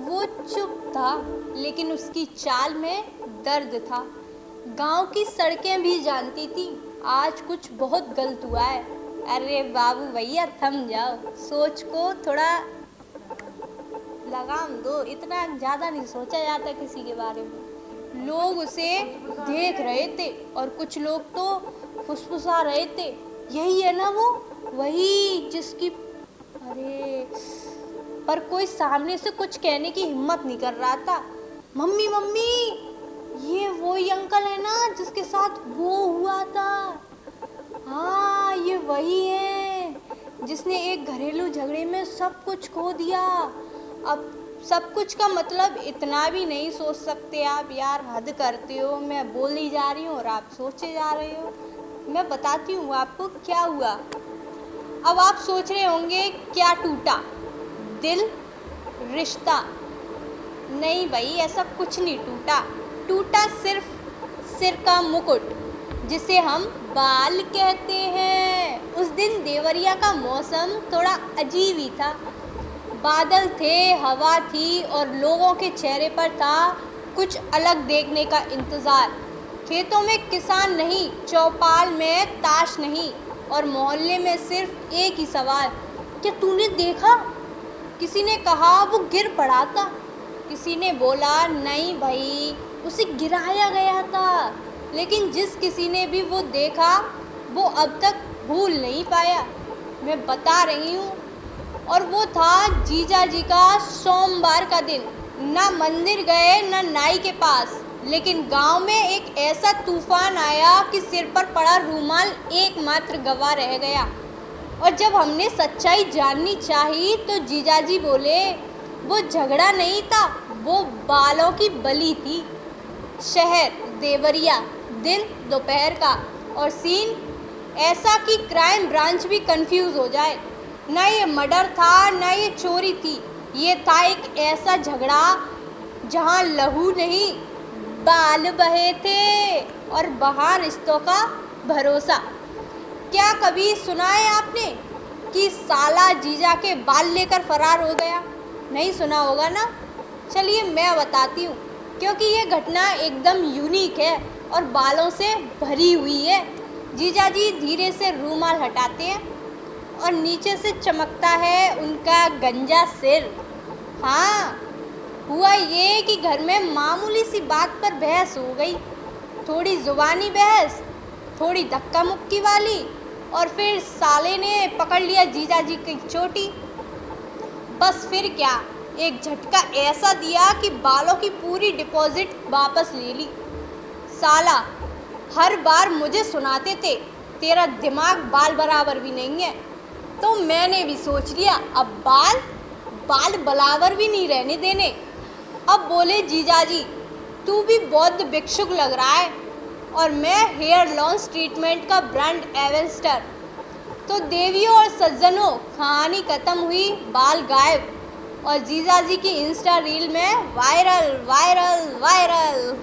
वो चुप था, लेकिन उसकी चाल में दर्द था। गांव की सड़कें भी जानती थी आज कुछ बहुत गलत हुआ है। अरे बाबू भैया थम जाओ, सोच को थोड़ा लगाम दो, इतना ज़्यादा नहीं सोचा जाता किसी के बारे में। लोग उसे देख रहे थे और कुछ लोग तो फुसफुसा रहे थे, यही है ना वो, वही जिसकी। अरे पर कोई सामने से कुछ कहने की हिम्मत नहीं कर रहा था। मम्मी मम्मी, ये वही अंकल है ना जिसके साथ वो हुआ था। हाँ, ये वही है जिसने एक घरेलू झगड़े में सब कुछ खो दिया। अब सब कुछ का मतलब इतना भी नहीं सोच सकते आप यार, हद करते हो। मैं बोल ही जा रही हूँ और आप सोचे जा रहे हो। मैं बताती हूँ आपको क्या हुआ। अब आप सोच रहे होंगे क्या टूटा, दिल, रिश्ता? नहीं भाई, ऐसा कुछ नहीं टूटा। टूटा सिर्फ सिर का मुकुट, जिसे हम बाल कहते हैं। उस दिन देवरिया का मौसम थोड़ा अजीब ही था। बादल थे, हवा थी और लोगों के चेहरे पर था कुछ अलग देखने का इंतज़ार। खेतों में किसान नहीं, चौपाल में ताश नहीं, और मोहल्ले में सिर्फ एक ही सवाल, क्या तूने देखा? किसी ने कहा वो गिर पड़ा था, किसी ने बोला नहीं भाई, उसे गिराया गया था। लेकिन जिस किसी ने भी वो देखा, वो अब तक भूल नहीं पाया। मैं बता रही हूँ। और वो था जीजा जी का सोमवार का दिन। ना मंदिर गए ना नाई के पास, लेकिन गांव में एक ऐसा तूफान आया कि सिर पर पड़ा रूमाल एकमात्र गवाह रह गया। और जब हमने सच्चाई जाननी चाही तो जीजाजी बोले वो झगड़ा नहीं था, वो बालों की बलि थी। शहर देवरिया, दिन दोपहर का, और सीन ऐसा कि क्राइम ब्रांच भी कंफ्यूज हो जाए। ना ये मर्डर था ना ये चोरी थी, ये था एक ऐसा झगड़ा जहां लहू नहीं बाल बहे थे, और बहा रिश्तों का भरोसा। क्या कभी सुना है आपने कि साला जीजा के बाल लेकर फरार हो गया? नहीं सुना होगा ना। चलिए मैं बताती हूँ, क्योंकि ये घटना एकदम यूनिक है और बालों से भरी हुई है। जीजा जी धीरे से रूमाल हटाते हैं और नीचे से चमकता है उनका गंजा सिर। हाँ, हुआ ये कि घर में मामूली सी बात पर बहस हो गई। थोड़ी जुबानी बहस, थोड़ी धक्का मुक्की वाली, और फिर साले ने पकड़ लिया जीजा जी की चोटी। बस फिर क्या, एक झटका ऐसा दिया कि बालों की पूरी डिपॉजिट वापस ले ली। साला हर बार मुझे सुनाते थे तेरा दिमाग बाल बराबर भी नहीं है, तो मैंने भी सोच लिया अब बाल बराबर भी नहीं रहने देने। अब बोले जीजाजी तू भी बहुत भिक्षुक लग रहा है, और मैं हेयर लॉन्स ट्रीटमेंट का ब्रांड एवेंस्टर। तो देवियों और सज्जनों, कहानी खत्म हुई, बाल गायब, और जीजाजी की इंस्टा रील में वायरल वायरल वायरल।